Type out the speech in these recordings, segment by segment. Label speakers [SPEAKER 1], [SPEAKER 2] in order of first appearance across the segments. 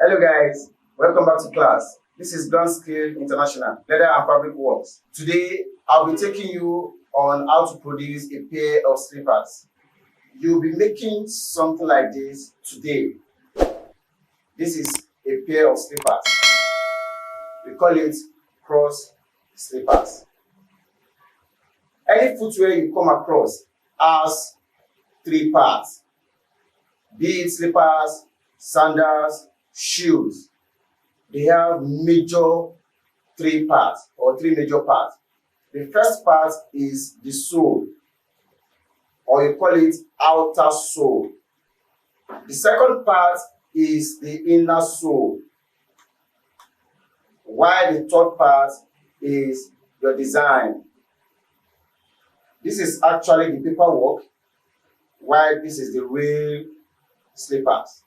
[SPEAKER 1] Hello guys, welcome back to class. This is Gun Skill International, Leather and Fabric Works. Today, I'll be taking you on how to produce a pair of slippers. You'll be making something like this today. This is a pair of slippers. We call it cross slippers. Any footwear you come across has three parts, be it slippers, sandals, shoes. They have three major parts. The first part is the sole, or you call it outer sole. The second part is the inner sole, while the third part is your design. This is actually the paperwork, while this is the real slippers.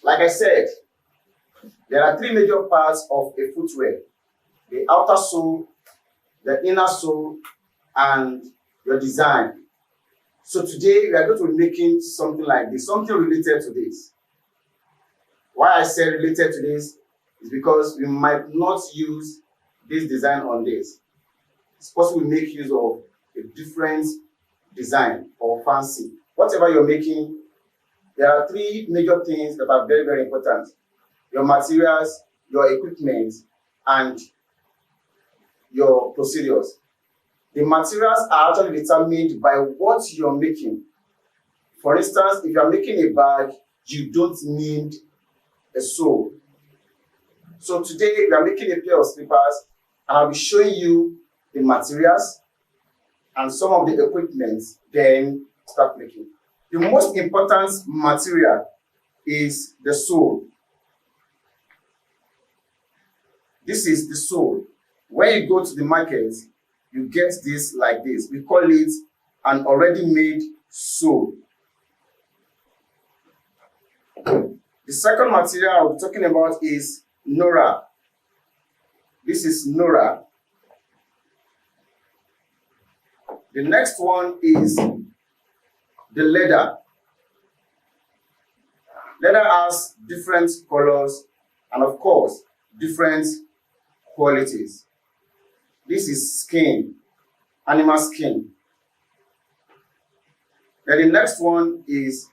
[SPEAKER 1] Like I said, there are three major parts of a footwear: the outer sole, the inner sole, and your design. So today we are going to be making something like this, something related to this. Why I said related to this is because we might not use this design on this. It's possible we make use of a different design or fancy. Whatever you're making, there are three major things that are very, very important: your materials, your equipment, and your procedures. The materials are actually determined by what you're making. For instance, if you're making a bag, you don't need a sole. So today we are making a pair of slippers, and I'll be showing you the materials and some of the equipment, then start making. The most important material is the sole. This is the sole. When you go to the market, you get this like this. We call it an already made sole. The second material I'll be talking about is Nora. This is Nora. The next one is the leather. Leather has different colors and, of course, different qualities. This is skin, animal skin. Then the next one is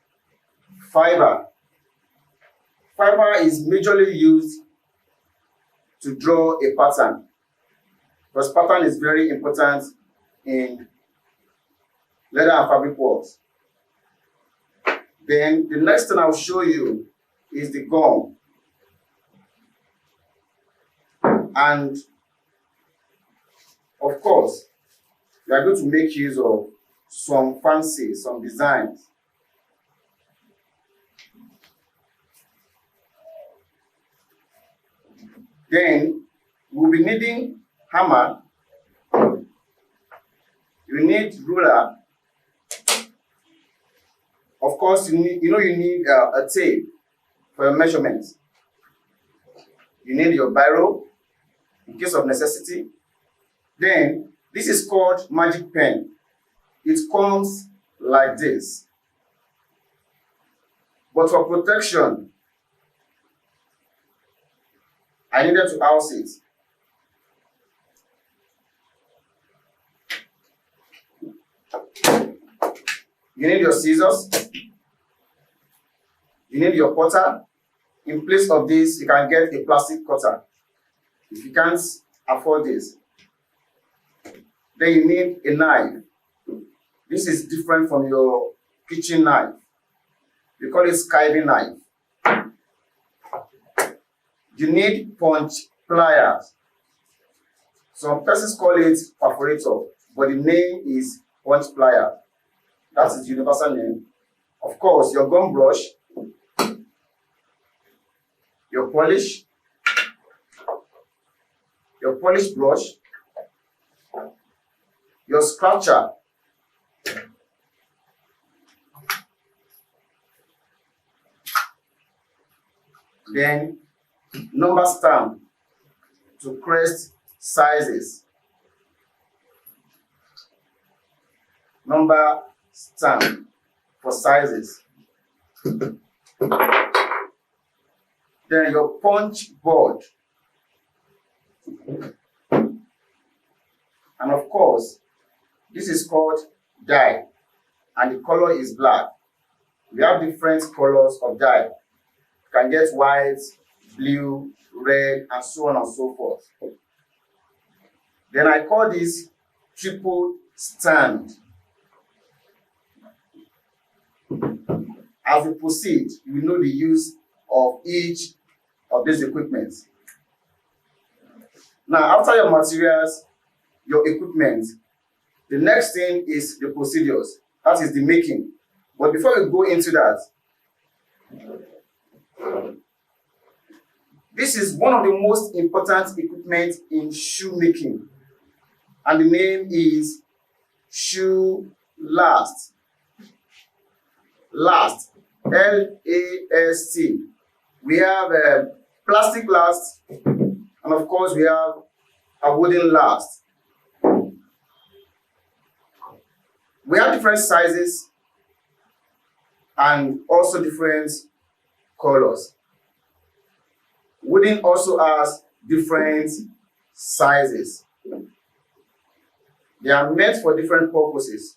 [SPEAKER 1] fiber. Fiber is majorly used to draw a pattern, because pattern is very important in leather and fabric works. Then the next thing I'll show you is the gum. And of course, we are going to make use of some designs. Then we'll be needing hammer. You need ruler. Of course, you need a tape for your measurements. You need your biro in case of necessity. Then this is called magic pen. It comes like this. But for protection, I needed to house it. You need your scissors. You need your cutter. In place of this, you can get a plastic cutter if you can't afford this. Then you need a knife. This is different from your kitchen knife. We call it skiving knife. You need punch pliers. Some persons call it perforator, but the name is punch plier. That is the universal name. Of course, your gum brush, your polish brush, your scratcher, then number stamp to crest sizes, number stamp for sizes, then your punch board, and of course this is called die, and the color is black. We have different colors of die. You can get white, blue, red, and so on and so forth. Then I call this triple stand. As we proceed, you will know the use of each of these equipment. Now, after your materials, your equipment, the next thing is the procedures. That is the making. But before we go into that, this is one of the most important equipment in shoemaking, and the name is shoe last. Last, L-A-S-T. We have a plastic last, and of course we have a wooden last. We have different sizes and also different colors. Wooden also has different sizes. They are meant for different purposes.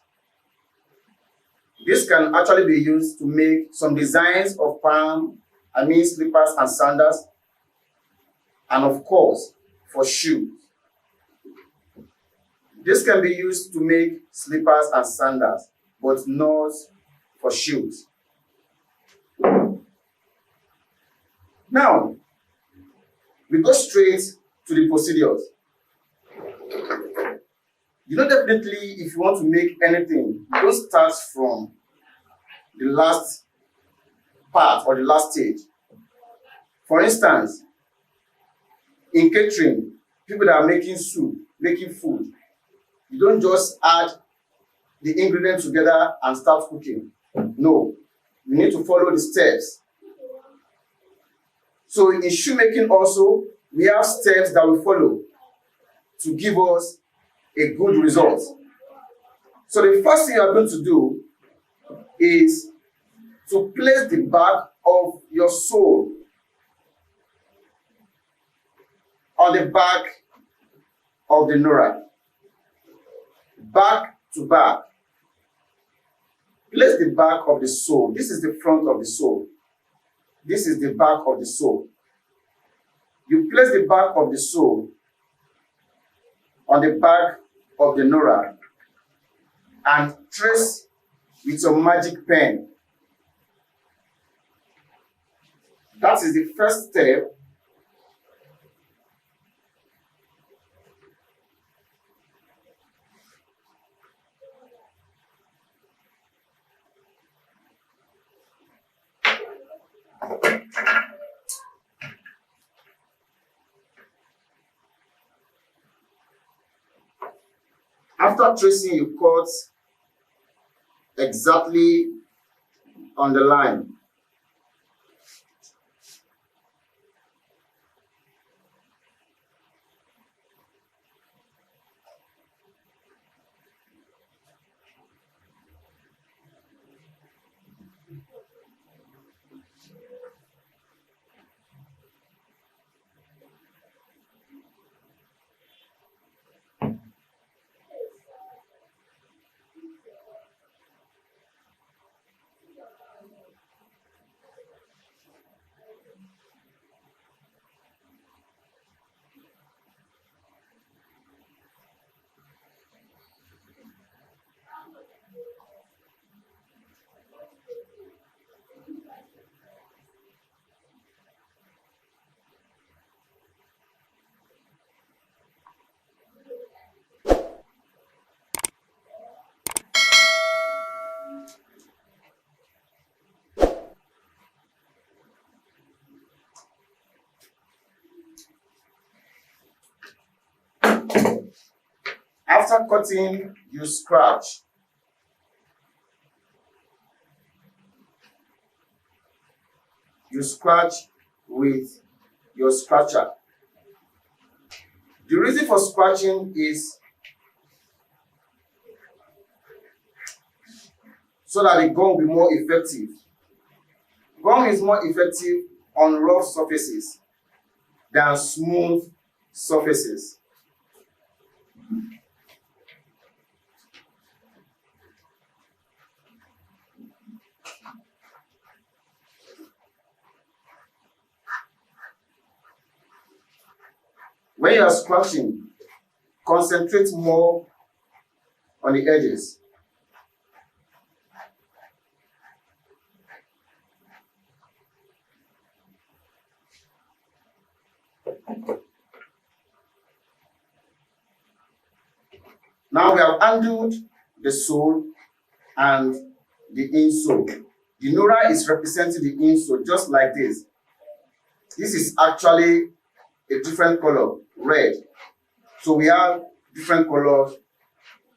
[SPEAKER 1] This can actually be used to make some designs of slippers and sandals, and of course for shoes. This can be used to make slippers and sandals, but not for shoes. Now, we go straight to the procedures. You know, definitely, if you want to make anything, you don't start from the last part or the last stage. For instance, in catering, people that are making soup, making food, you don't just add the ingredients together and start cooking. No, you need to follow the steps. So in shoemaking also, we have steps that we follow to give us a good result. So the first thing you are going to do is to place the back of your sole on the back of the Nora. Back to back. Place the back of the sole. This is the front of the sole. This is the back of the sole. You place the back of the sole on the back of the Nora and trace with your magic pen. That is the first step. After tracing, you cut exactly on the line. After cutting, you scratch. You scratch with your scratcher. The reason for scratching is so that the gum will be more effective. Gum is more effective on rough surfaces than smooth surfaces. When you are scratching, concentrate more on the edges. Now we have handled the sole and the insole. The Nora is representing the insole just like this. This is actually a different color, red. So we have different colors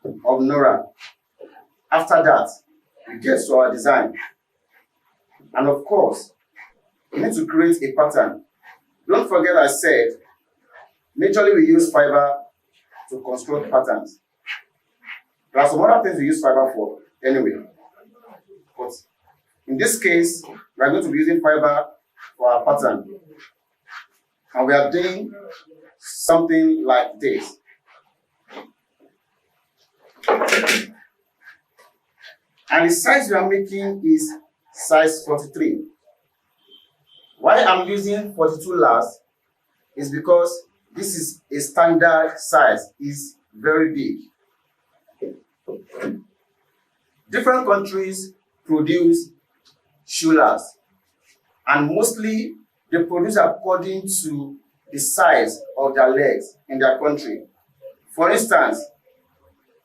[SPEAKER 1] of Nora. After that, we get to our design. And of course, we need to create a pattern. Don't forget I said, majorly we use fiber to construct patterns. There are some other things we use fiber for anyway. But in this case, we are going to be using fiber for our pattern. And we are doing something like this. And the size we are making is size 43. Why I'm using 42 last is because this is a standard size, it's very big. Different countries produce shoe last, and mostly they produce according to the size of their legs in their country. For instance,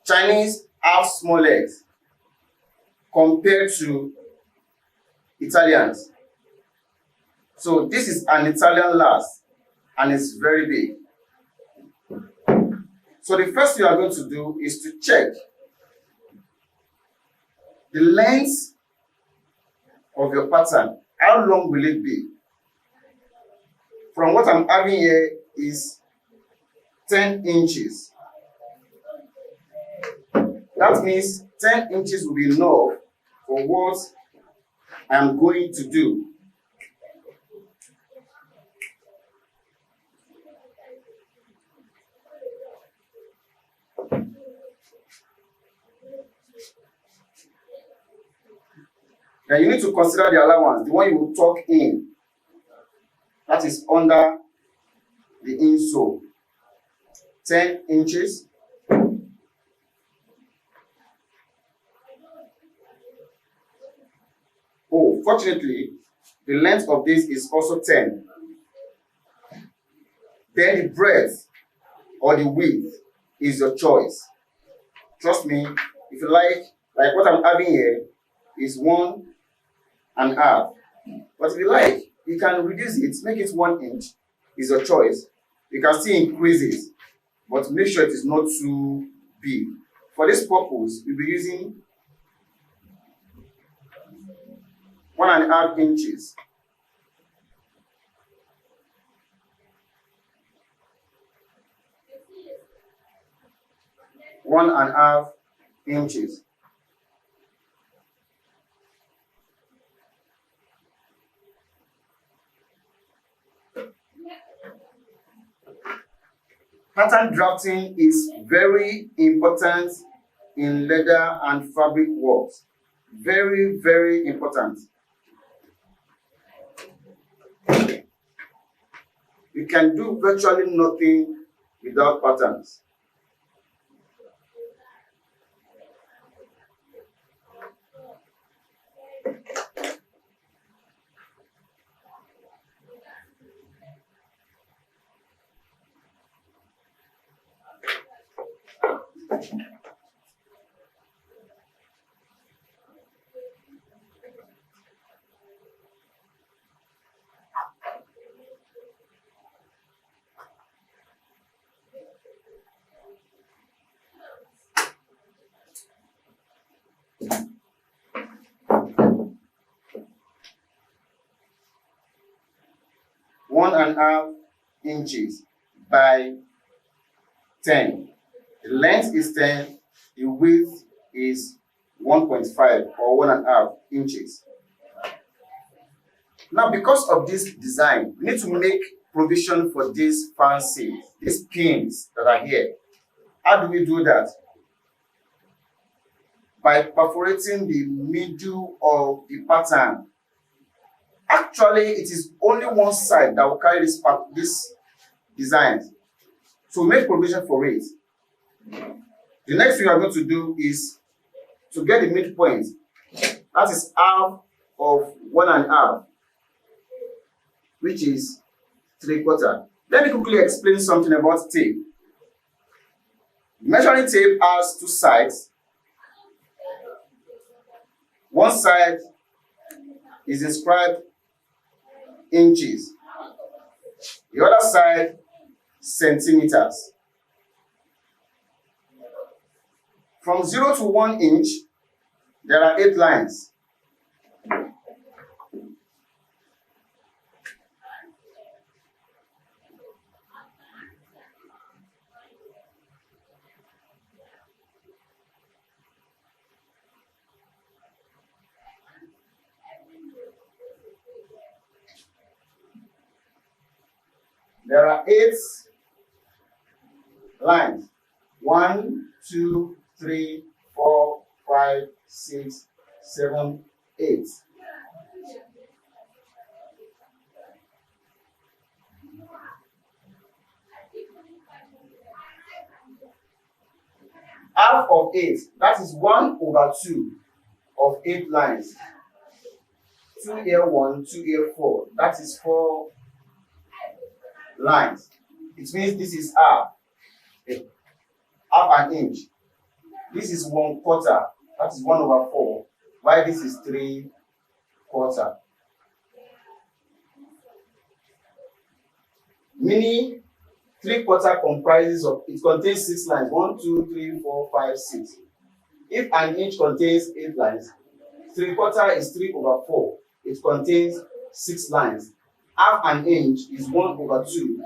[SPEAKER 1] Chinese have small legs compared to Italians. So this is an Italian last and it's very big. So the first thing you are going to do is to check the length of your pattern. How long will it be? From what I'm having here is 10 inches. That means 10 inches will be enough for what I'm going to do. Then you need to consider the allowance, the one you will tuck in, that is under the insole. 10 inches. Oh, fortunately, the length of this is also 10. Then the breadth or the width is your choice. Trust me, if you like what I'm having here is 1.5. But if you like, you can reduce it, make it 1 inch, is your choice. You can still increase it, but make sure it is not too big. For this purpose, we'll be using 1.5 inches. One and a half inches. Pattern drafting is very important in leather and fabric works. Very, very important. You can do virtually nothing without patterns. 1.5 inches by 10. The length is 10, the width is 1.5 or 1.5 inches. Now, because of this design, we need to make provision for these these pins that are here. How do we do that? By perforating the middle of the pattern. Actually, it is only one side that will carry this design. So make provision for it. The next thing you are going to do is to get the midpoint. That is half of 1.5, which is 3/4. Let me quickly explain something about tape. Measuring tape has two sides. One side is inscribed inches, the other side centimeters. From 0 to 1 inch, there are 8 lines. There are 8 lines. 1, 2, 3, 4, 5, 6, 7, 8. Half of 8, that is 1/2 of 8 lines. 2 here 1, 2 here 4, that is 4 lines. It means this is half an inch. This is 1/4, that is 1/4, while this is 3/4. Meaning 3/4 comprises of, it contains 6 lines. 1, 2, 3, 4, 5, 6. If an inch contains 8 lines, 3/4 is 3/4. It contains 6 lines. Half an inch is 1/2.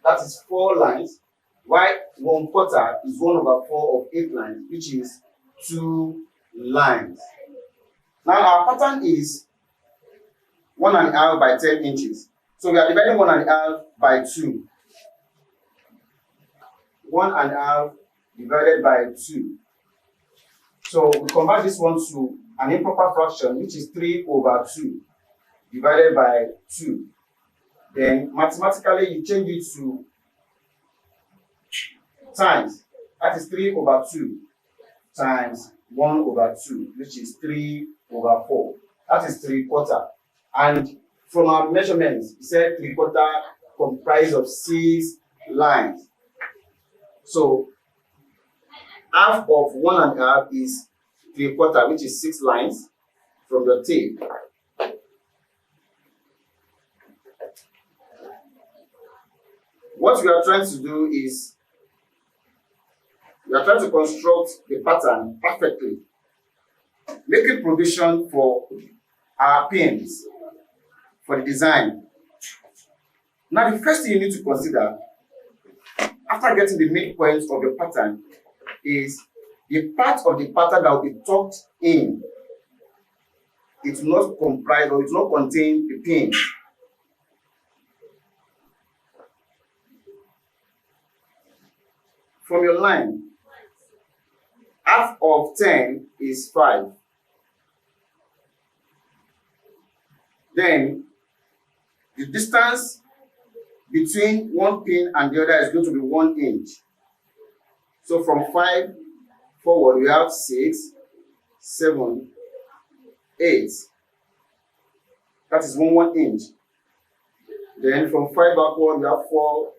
[SPEAKER 1] That is 4 lines, while 1/4 is 1/4 of 8 lines, which is 2 lines. Now our pattern is 1.5 by 10 inches. So we are dividing 1.5 by 2. 1.5 divided by 2. So we convert this one to an improper fraction, which is 3/2 divided by 2. Then mathematically you change it to times. That is 3/2 times 1/2, which is 3/4. That is 3/4. And from our measurements, we said 3/4 comprised of 6 lines. So half of 1.5 is 3/4, which is 6 lines from your tape. What we are trying to do is we are trying to construct the pattern perfectly, making provision for our pins for the design. Now, the first thing you need to consider after getting the midpoint of your pattern is the part of the pattern that will be tucked in. It will not comprise or it will not contain the pin. From your line, half of 10 is 5. Then the distance between one pin and the other is going to be 1 inch. So from 5 forward, we have 6, 7, 8. That is 1 inch. Then from 5 backward, we have 4,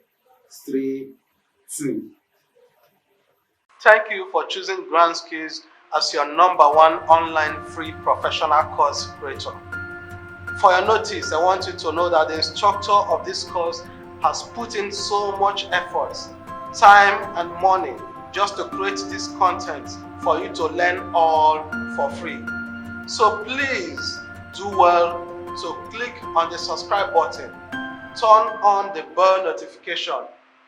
[SPEAKER 1] 3, 2.
[SPEAKER 2] Thank you for choosing Grand Skills as your #1 online free professional course creator. For your notice, I want you to know that the instructor of this course has put in so much effort, time and money just to create this content for you to learn all for free. So please do well to click on the subscribe button turn on the bell notification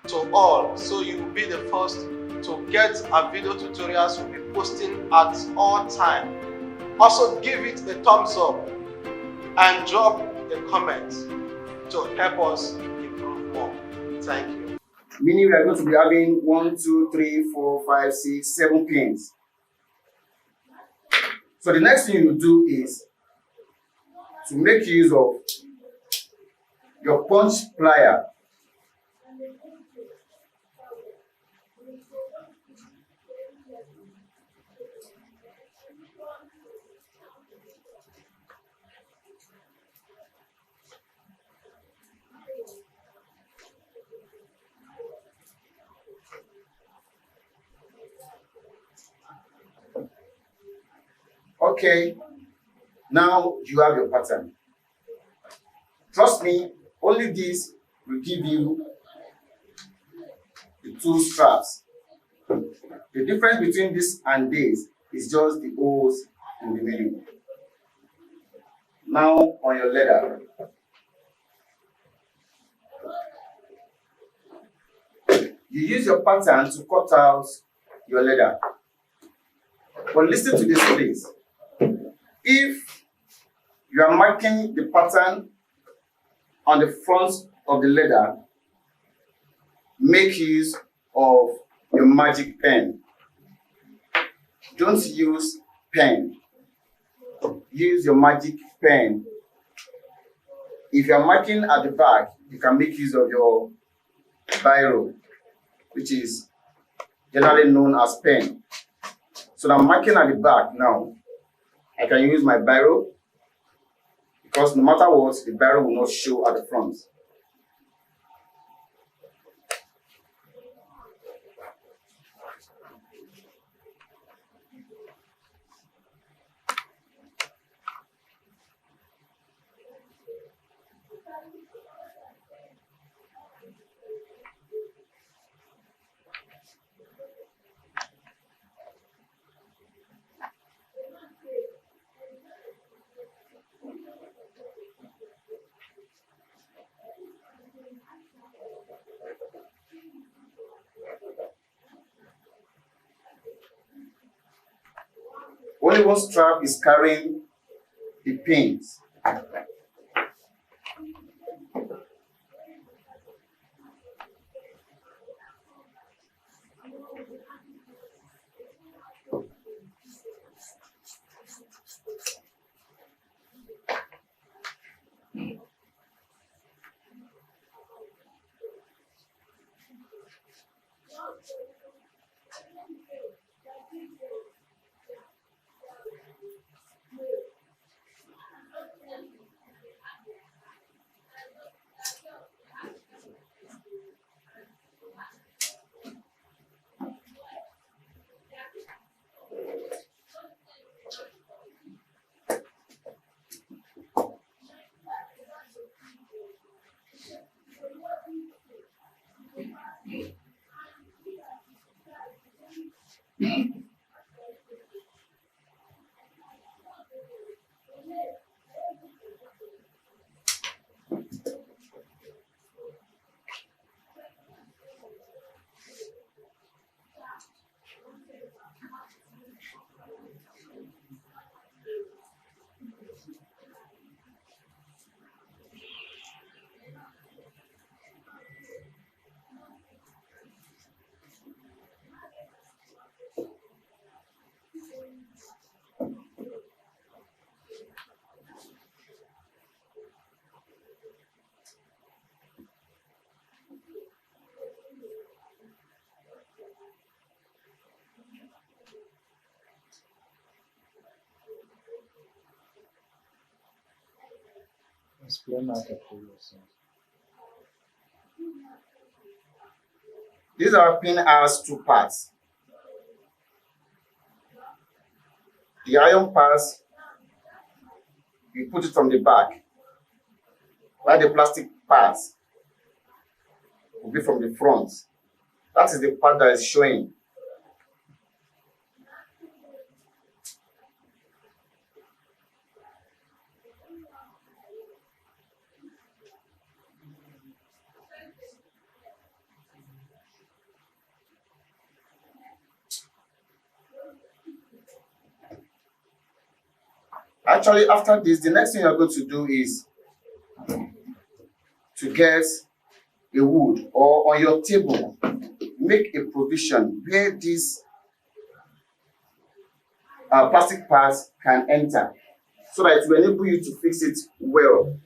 [SPEAKER 2] to all so you will be the first to get our video tutorials we'll be posting at all time. Also give it a thumbs up and drop a comment to help us improve more. Thank you.
[SPEAKER 1] Meaning we are going to be having 1, 2, 3, 4, 5, 6, 7 pins. So the next thing you do is to make use of your punch plier. Okay, now you have your pattern. Trust me, only this will give you the 2 straps. The difference between this and this is just the holes in the middle. Now on your leather. You use your pattern to cut out your leather. But listen to this please. If you are marking the pattern on the front of the leather, make use of your magic pen. Don't use pen. Use your magic pen. If you are marking at the back, you can make use of your biro, which is generally known as pen. So I'm marking at the back now. I can use my biro because no matter what, the biro will not show at the front. Only one strap is carrying the pins.
[SPEAKER 3] Explain that to yourself.
[SPEAKER 1] This our pin has 2 parts. The iron parts, you put it from the back, while the plastic parts will be from the front. That is the part that is showing. Actually, after this, the next thing you're going to do is to get a wood, or on your table, make a provision where these plastic parts can enter, so that it will enable you to fix it well.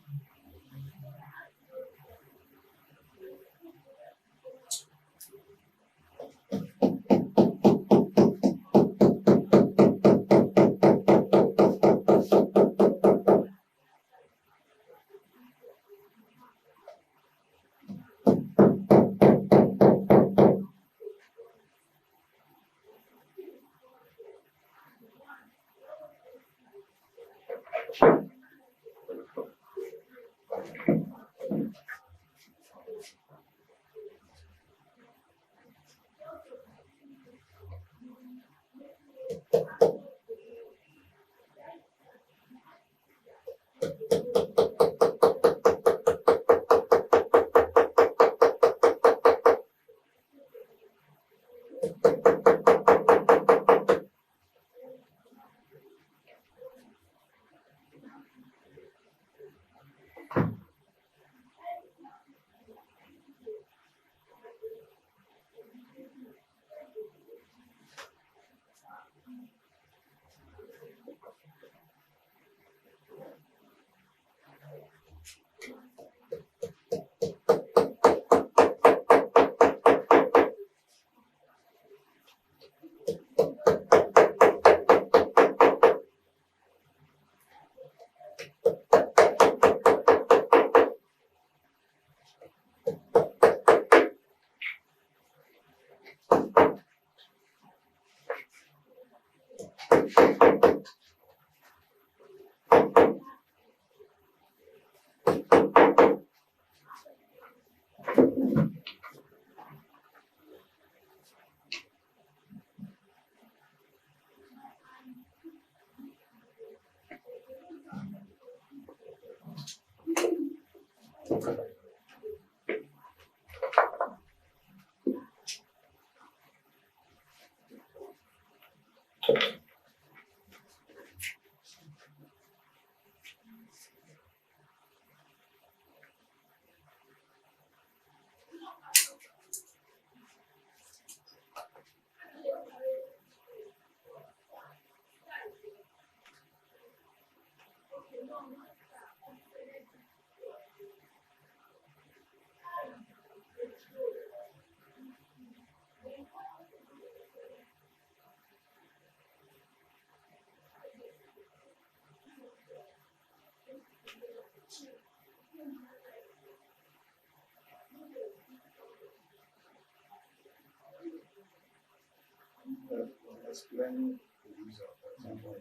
[SPEAKER 3] Explain the use of, for example,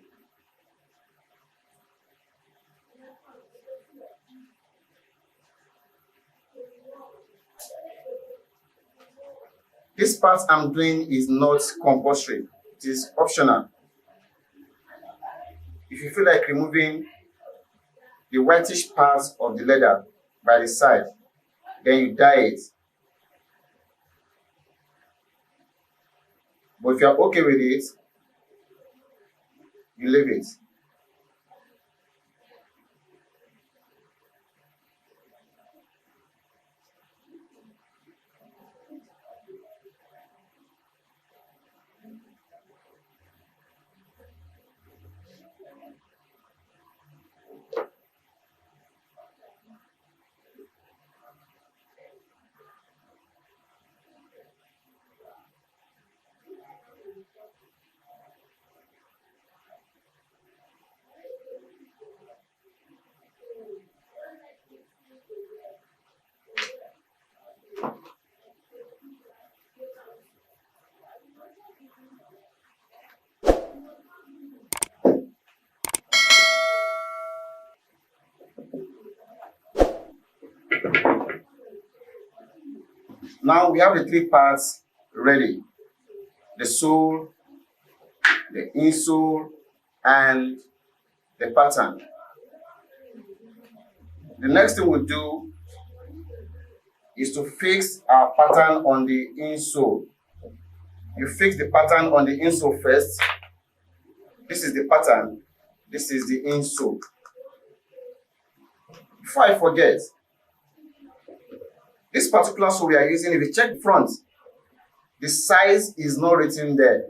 [SPEAKER 1] This part I'm doing is not compulsory, it is optional. If you feel like removing the whitish parts of the leather by the side, then you dye it. But if you're okay with it, you leave it. Now we have the three parts ready: the sole, the insole, and the pattern. The next thing we'll do is to fix our pattern on the insole. You fix the pattern on the insole first. This is the pattern. This is the insole. Before I forget, this particular sole we are using, if you check the front, the size is not written there.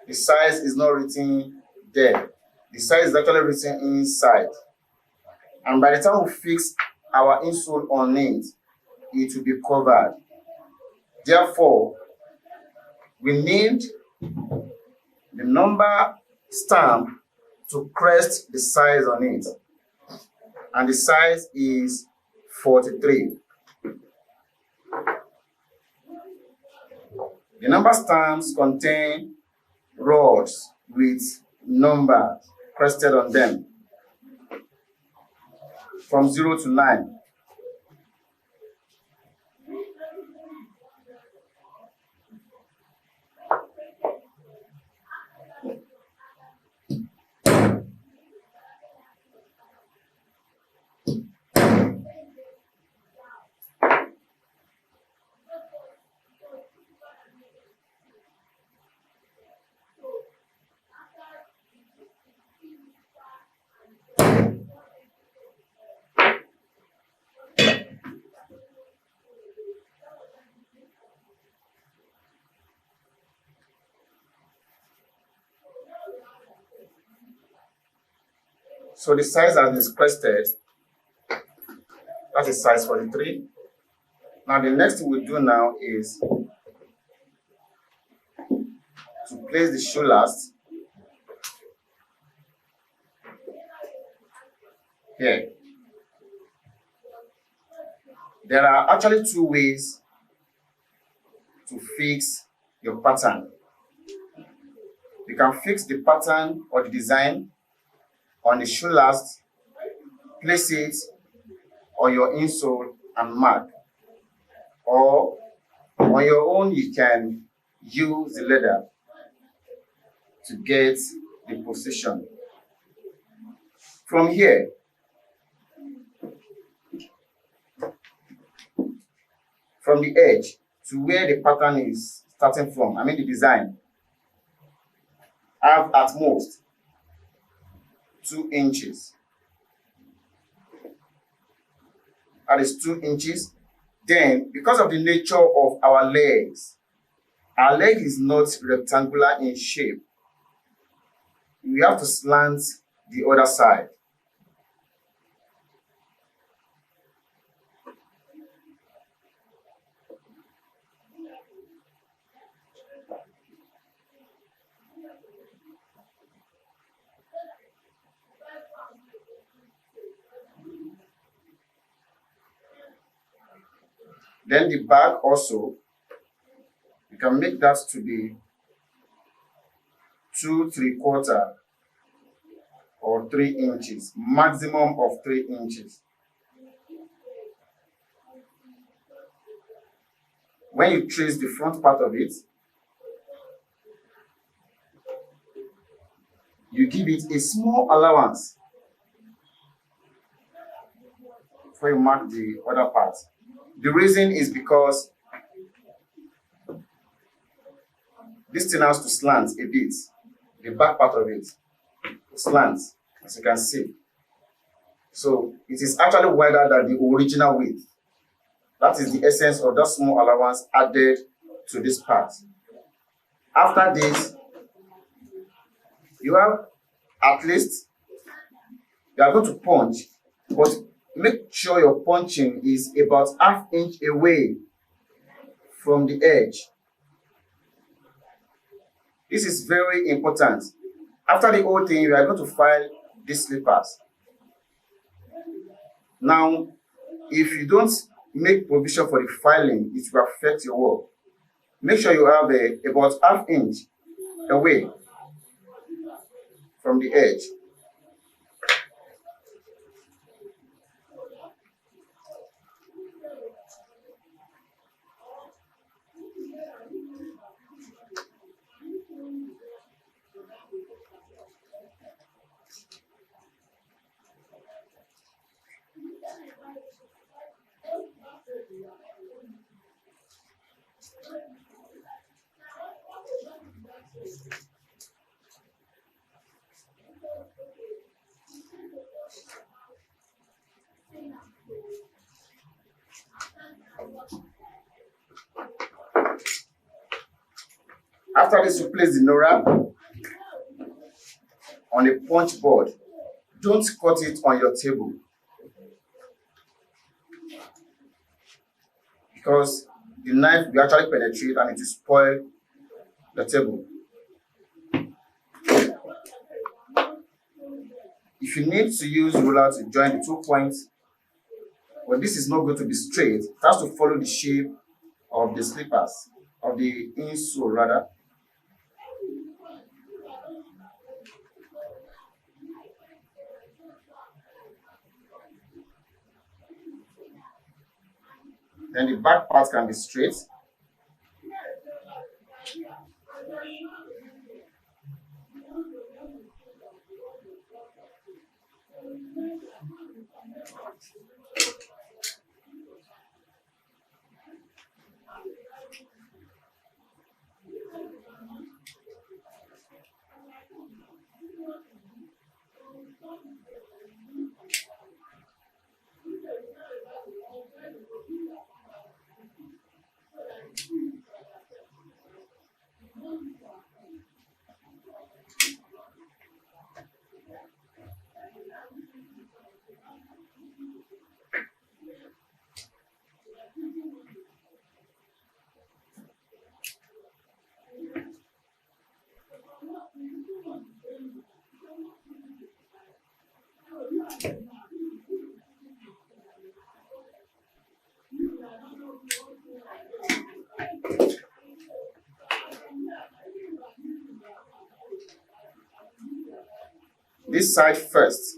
[SPEAKER 1] The size is not written there. The size is actually written inside. And by the time we fix our insole on it, it will be covered. Therefore, we need the number stamp to crest the size on it. And the size is 43. The number stamps contain rods with numbers crested on them from 0 to 9. So the size has been crested. That is size 43. Now the next thing we do now is to place the shoe last here. There are actually two ways to fix your pattern. You can fix the pattern or the design on the shoe last, place it on your insole and mark. Or on your own, you can use the leather to get the position. From here, from the edge to where the pattern is starting from, I mean the design, have at most 2 inches. That is 2 inches. Then, because of the nature of our leg is not rectangular in shape. We have to slant the other side. Then the back also, you can make that to be 2 3/4 or 3 inches, maximum of 3 inches. When you trace the front part of it, you give it a small allowance before you mark the other part. The reason is because this thing has to slant a bit. The back part of it slants, as you can see. So it is actually wider than the original width. That is the essence of that small allowance added to this part. After this, you have at least, you are going to punch, but make sure your punching is about ½ inch away from the edge. This is very important. After the whole thing, you are going to file these slippers. Now, if you don't make provision for the filing, it will affect your work. Make sure you have about ½ inch away from the edge. After this, you place the Nora on a punch board. Don't cut it on your table because the knife will actually penetrate and it will spoil the table. If you need to use ruler to join the 2 points, but this is not going to be straight, it has to follow the shape of the slippers, of the insole rather. Then the back part can be straight. This side first.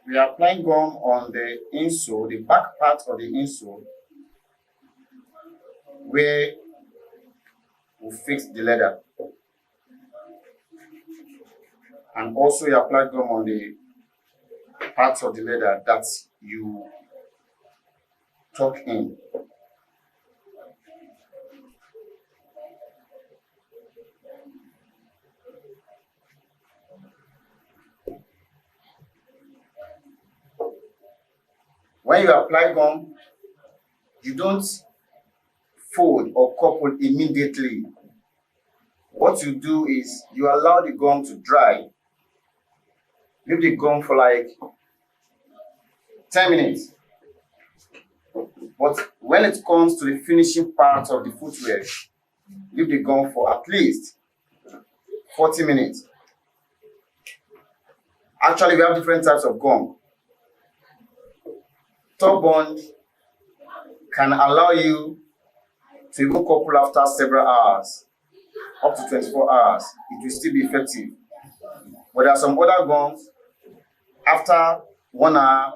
[SPEAKER 1] we are applying gum on the insole, the back part of the insole, where we fix the leather. And also you apply gum on the parts of the leather that you tuck in. When you apply gum, you don't fold or couple immediately. What you do is you allow the gum to dry. Leave the gum for like 10 minutes. But when it comes to the finishing part of the footwear, leave the gum for at least 40 minutes. Actually, we have different types of gum. Top bond can allow you to even couple after several hours, up to 24 hours. It will still be effective. But there are some other gums, after 1 hour,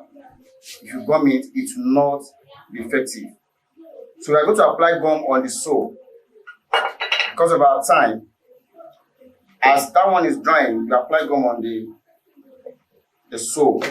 [SPEAKER 1] if you gum it, it will not be effective. So we are going to apply gum on the sole. Because of our time, as that one is drying, you apply gum on the sole.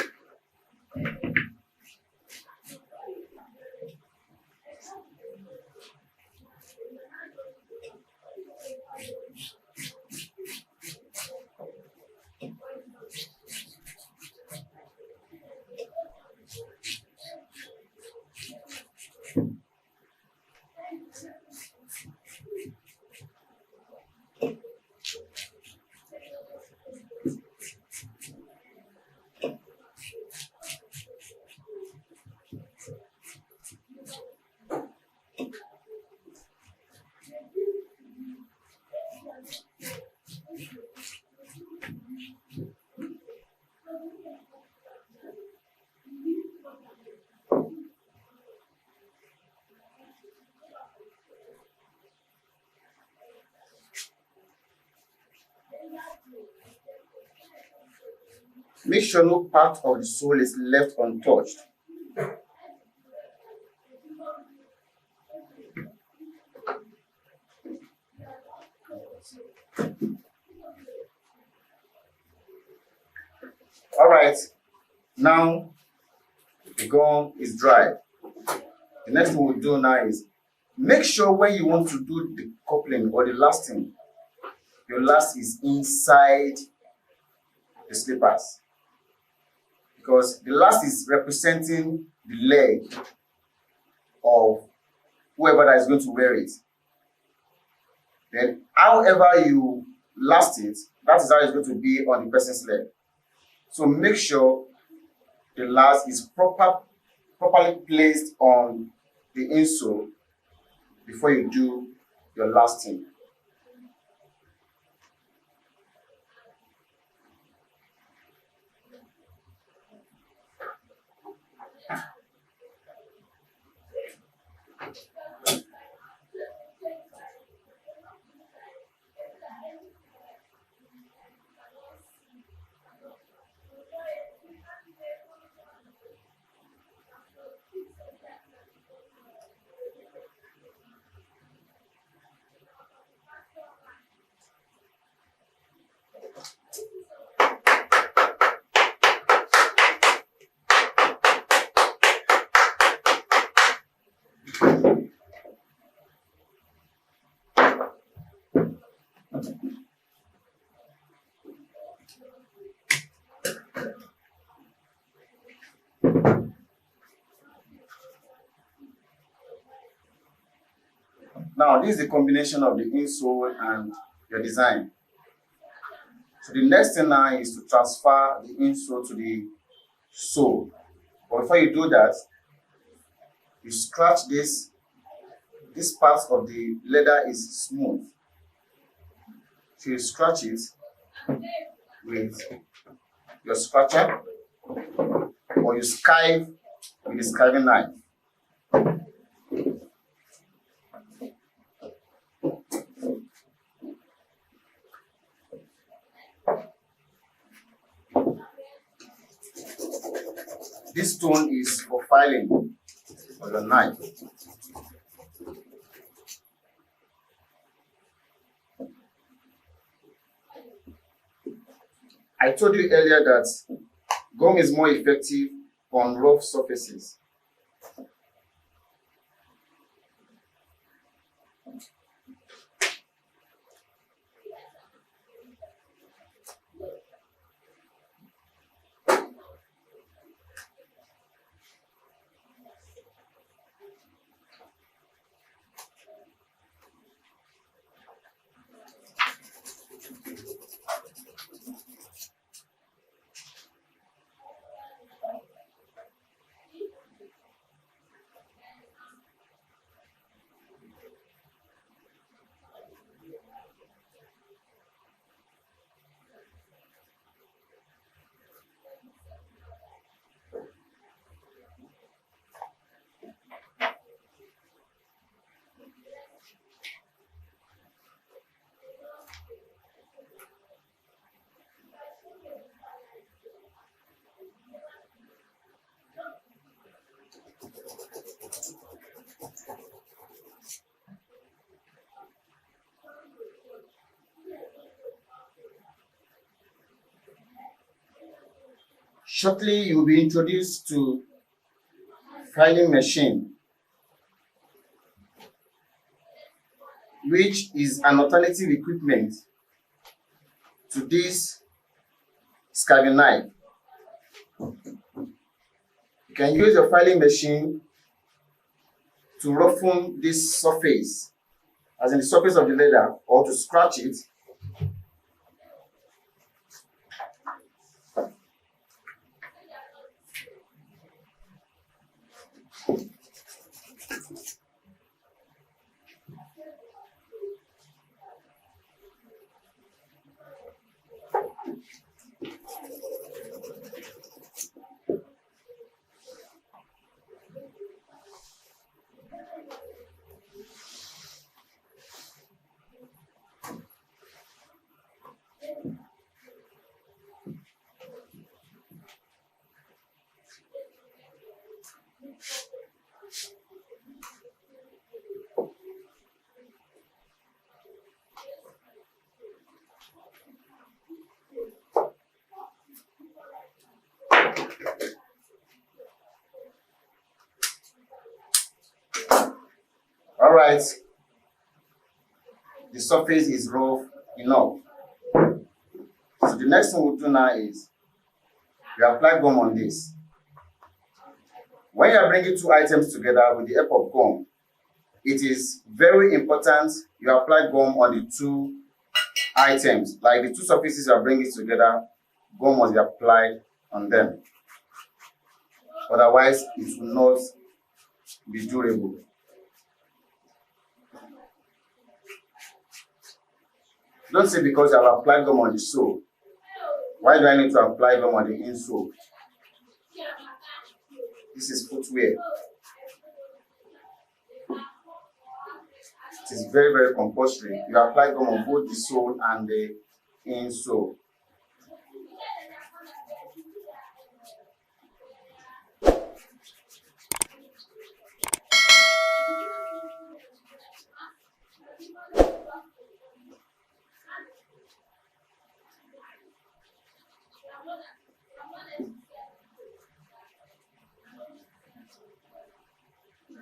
[SPEAKER 1] Make sure no part of the sole is left untouched. All right, now the gum is dry. The next thing we'll do now is make sure when you want to do the coupling or the lasting, your last is inside the slippers, because the last is representing the leg of whoever that is going to wear it. Then however you last it, that is how it's going to be on the person's leg. So make sure the last is properly placed on the insole before you do your lasting. Now, this is the combination of the insole and your design. So the next thing now is to transfer the insole to the sole. But before you do that, you scratch this. This part of the leather is smooth. So you scratch it with your scratcher, or you skive with the skiving knife. This stone is for filing for your knife. I told you earlier that gum is more effective on rough surfaces. Shortly, you will be introduced to filing machine, which is an alternative equipment to this scabbing knife. You can use your filing machine to roughen this surface, as in the surface of the leather, or to scratch it. All right, the surface is rough enough. So the next thing we'll do now is we apply gum on this. When you are bringing two items together with the help of gum, it is very important you apply gum on the two items. Like the two surfaces you are bringing together, gum must be applied on them. Otherwise, it will not be durable. Don't say because you have applied gum on the sole, why do I need to apply gum on the insole? This is footwear. It is very, very compulsory. You apply gum on both the sole and the insole.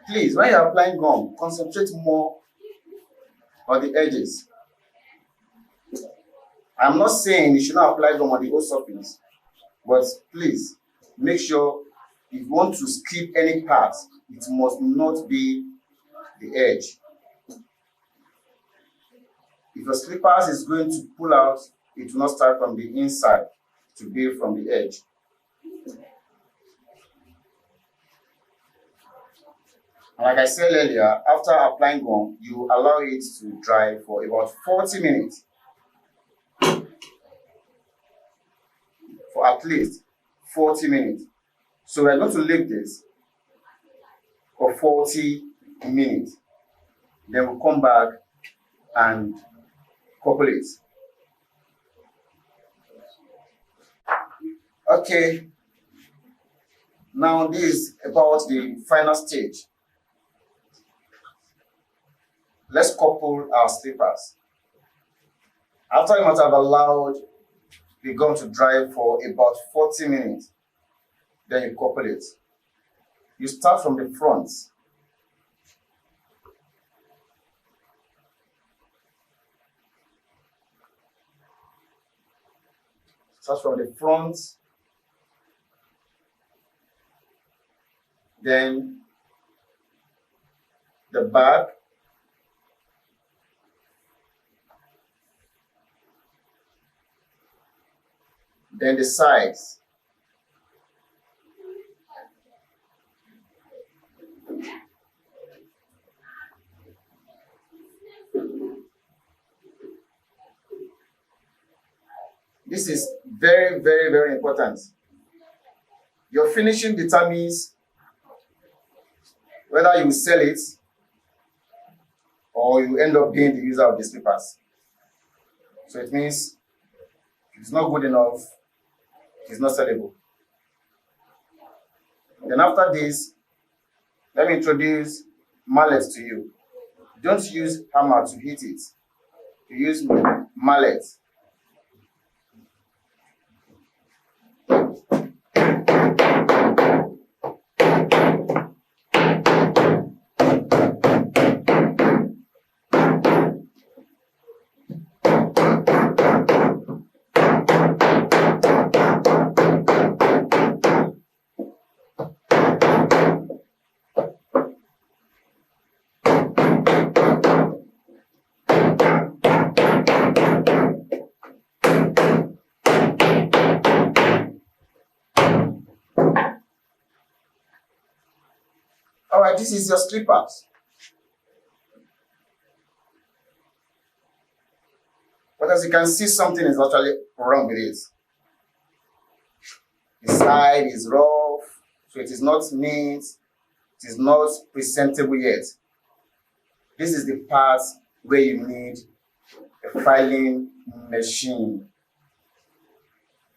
[SPEAKER 1] Please, when you're applying gum, concentrate more on the edges. I'm not saying you should not apply gum on the whole surface, but please make sure if you want to skip any part, it must not be the edge. If your slippers is going to pull out, it will not start from the inside to be from the edge. Like I said earlier, after applying gum, you allow it to dry for about 40 minutes. For at least 40 minutes. So we're going to leave this for 40 minutes. Then we'll come back and couple it. Okay. Now this is about the final stage. Let's couple our slippers. After you must have allowed the gum to dry for about 40 minutes, then you couple it. You start from the front. Start from the front, then the back, then the sides. This is very, very, very important. Your finishing determines whether you sell it or you end up being the user of the slippers. So it means if it's not good enough, it's not sellable. Then after this, let me introduce mallet to you. Don't use hammer to hit it. You use mallet. All right, this is your slippers. But as you can see, something is actually wrong with it. The side is rough, so it is not neat, it is not presentable yet. This is the part where you need a filing machine.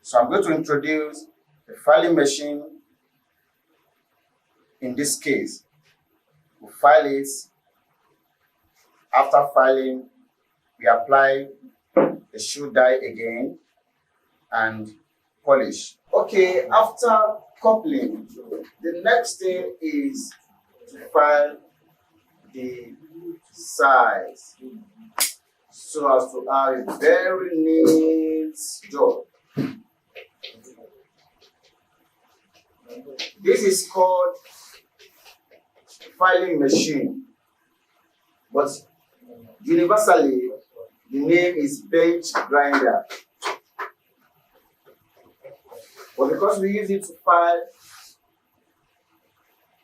[SPEAKER 1] So I'm going to introduce the filing machine. In this case, we file it. After filing, we apply the shoe dye again and polish. Okay, after coupling, the next thing is to file the sides so as to have a very neat job. This is called filing machine, but universally the name is bench grinder. But because we use it to file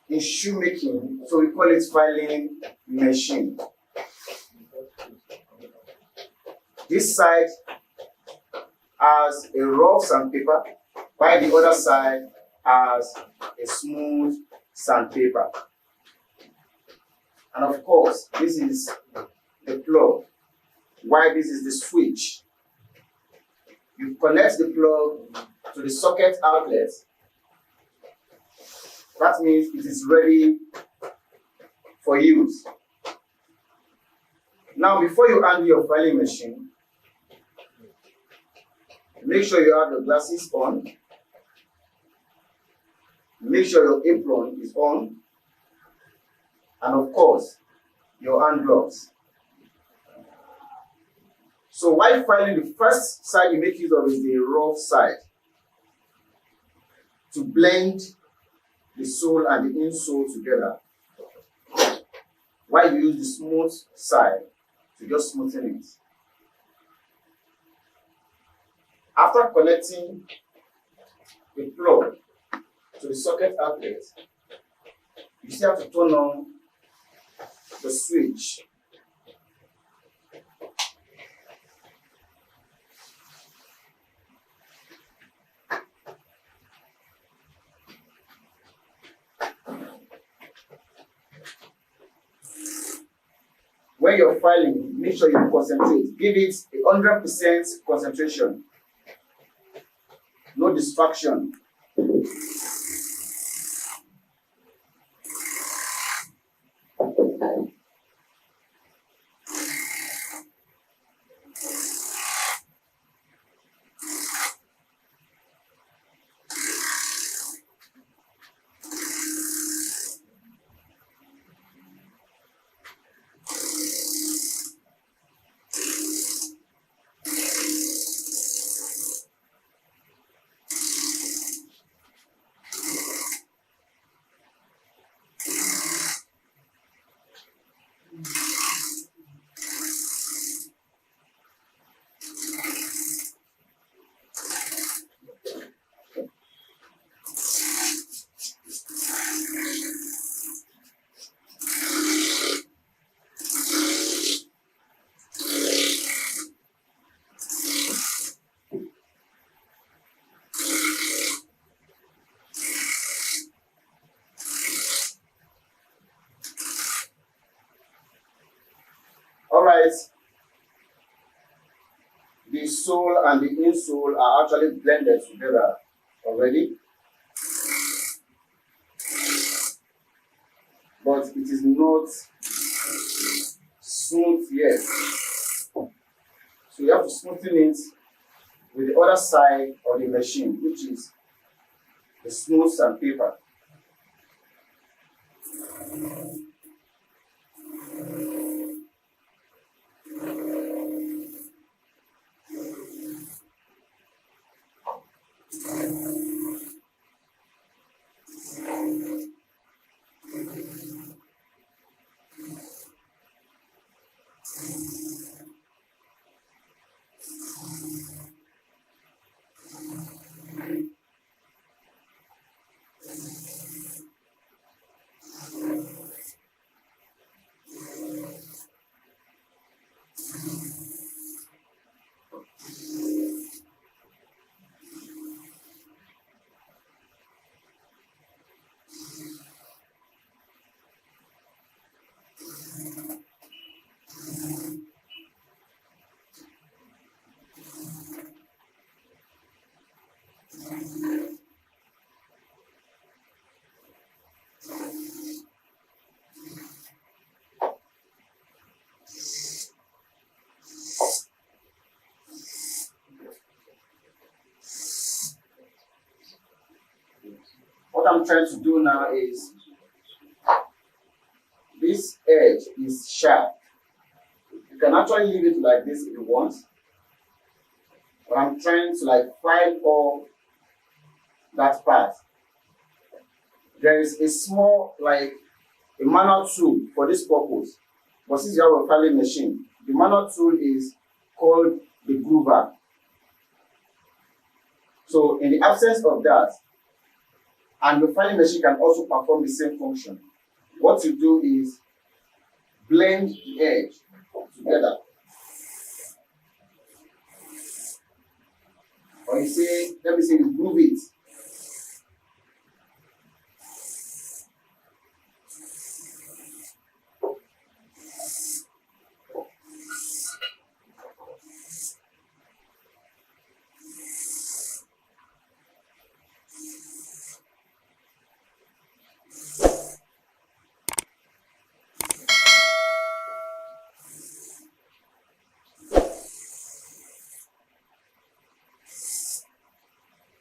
[SPEAKER 1] in shoemaking, so we call it filing machine. This side has a rough sandpaper, while the other side has a smooth sandpaper. And of course, this is the plug, while this is the switch. You connect the plug to the socket outlet. That means it is ready for use. Now, before you handle your filing machine, make sure you have your glasses on. Make sure your apron is on. And of course, your hand gloves. So while filing, the first side you make use of is the rough side to blend the sole and the insole together, while you use the smooth side to just smoothen it. After connecting the plug to the socket outlet, you still have to turn on the switch. When you're filing, make sure you concentrate. Give it 100% concentration. No distraction. sole and the insole are actually blended together already, but it is not smooth yet. So you have to smoothen it with the other side of the machine, which is the smooth sandpaper. What I'm trying to do now is, this edge is sharp. You can actually leave it like this if you want, but I'm trying to like file off that part. There is a small, like a manual tool for this purpose, but since you have a filing machine, the manual tool is called the groover. So in the absence of that, and the filing machine can also perform the same function, what you do is blend the edge together. Or you say, let me say you groove it.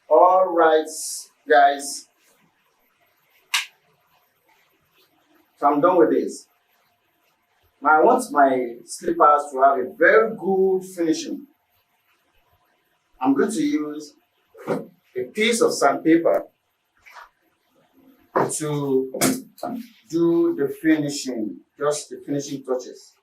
[SPEAKER 1] All right, guys. So I'm done with this. Now I want my slippers to have a very good finishing. I'm going to use a piece of sandpaper to do the finishing, just the finishing touches.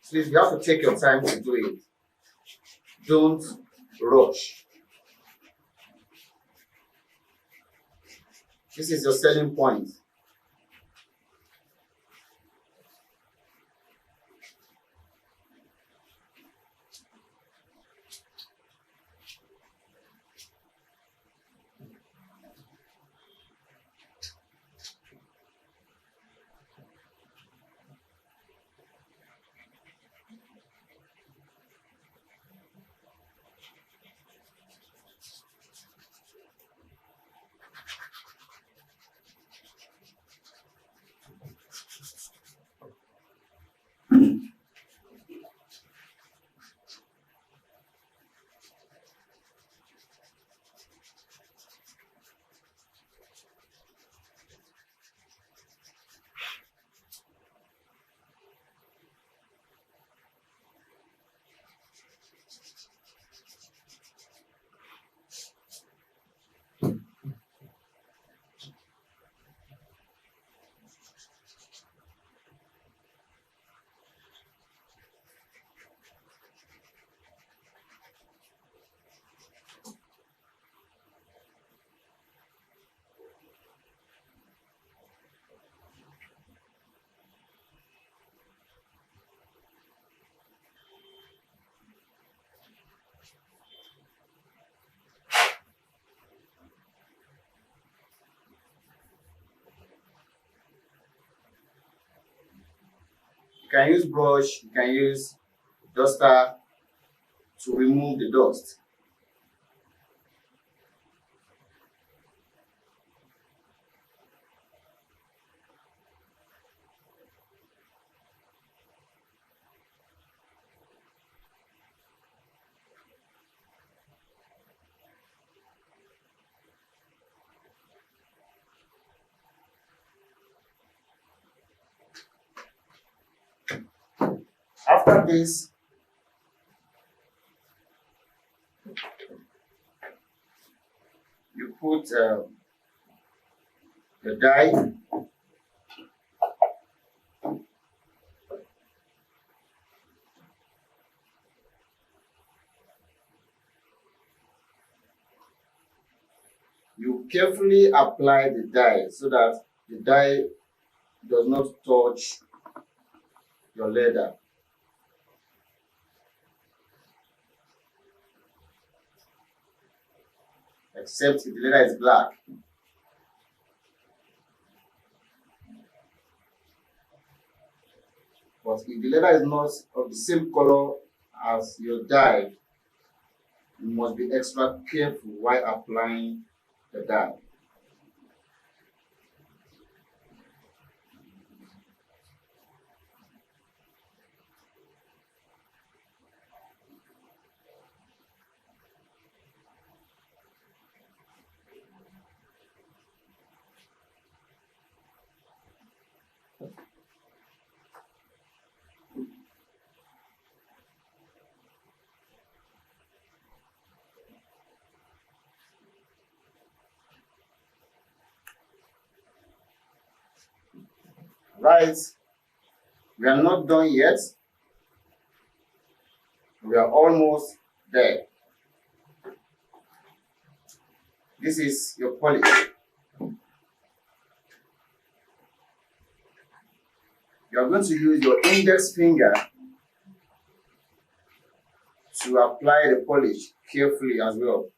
[SPEAKER 1] Please, you have to take your time to do it. Don't rush. This is your selling point. You can use brush, you can use duster to remove the dust. After this, you put the dye. You carefully apply the dye so that the dye does not touch your leather. Except if the leather is black. But if the leather is not of the same color as your dye, you must be extra careful while applying the dye. Right, we are not done yet. We are almost there. This is your polish. You are going to use your index finger to apply the polish carefully as well.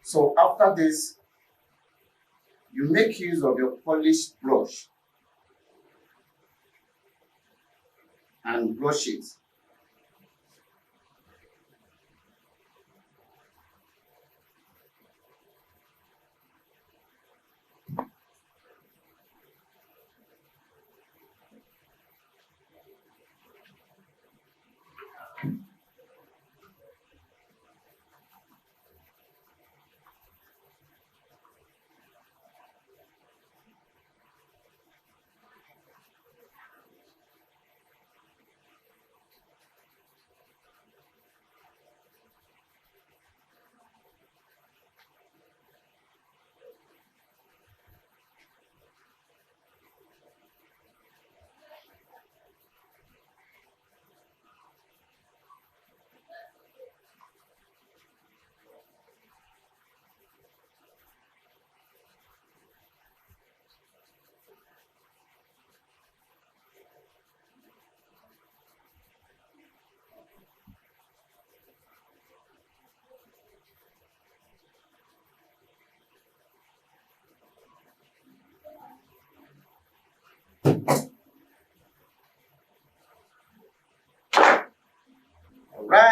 [SPEAKER 1] So after this, you make use of your polished brush and brush it.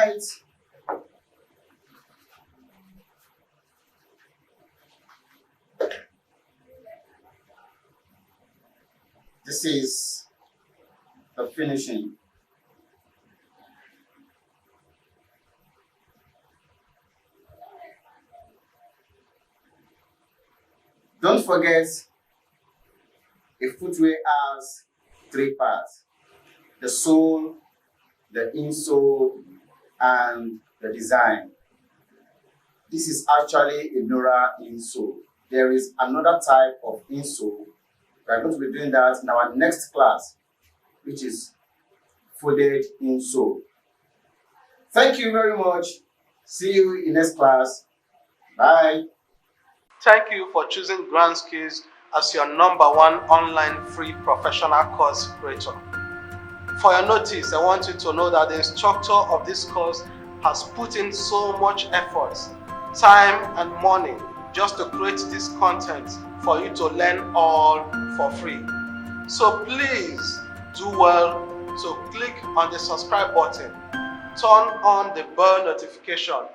[SPEAKER 1] right. This is the finishing. Don't forget, a footwear has three parts: the sole, the insole, and the design. This is actually a Nora insole. There is another type of insole. We are going to be doing that in our next class, which is folded insole. Thank you very much. See you in next class. Bye.
[SPEAKER 2] Thank you for choosing Grand Skills as your #1 online free professional course creator. For your notice, I want you to know that the instructor of this course has put in so much effort, time and money just to create this content for you to learn all for free. So please do well to click on the subscribe button, turn on the bell notification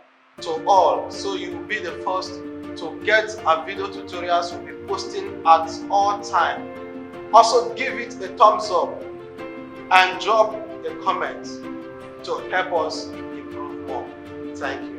[SPEAKER 2] to all so you will be the first to get our video tutorials we'll be posting at all time. Also give it a thumbs up and drop a comment to help us improve more. Thank you.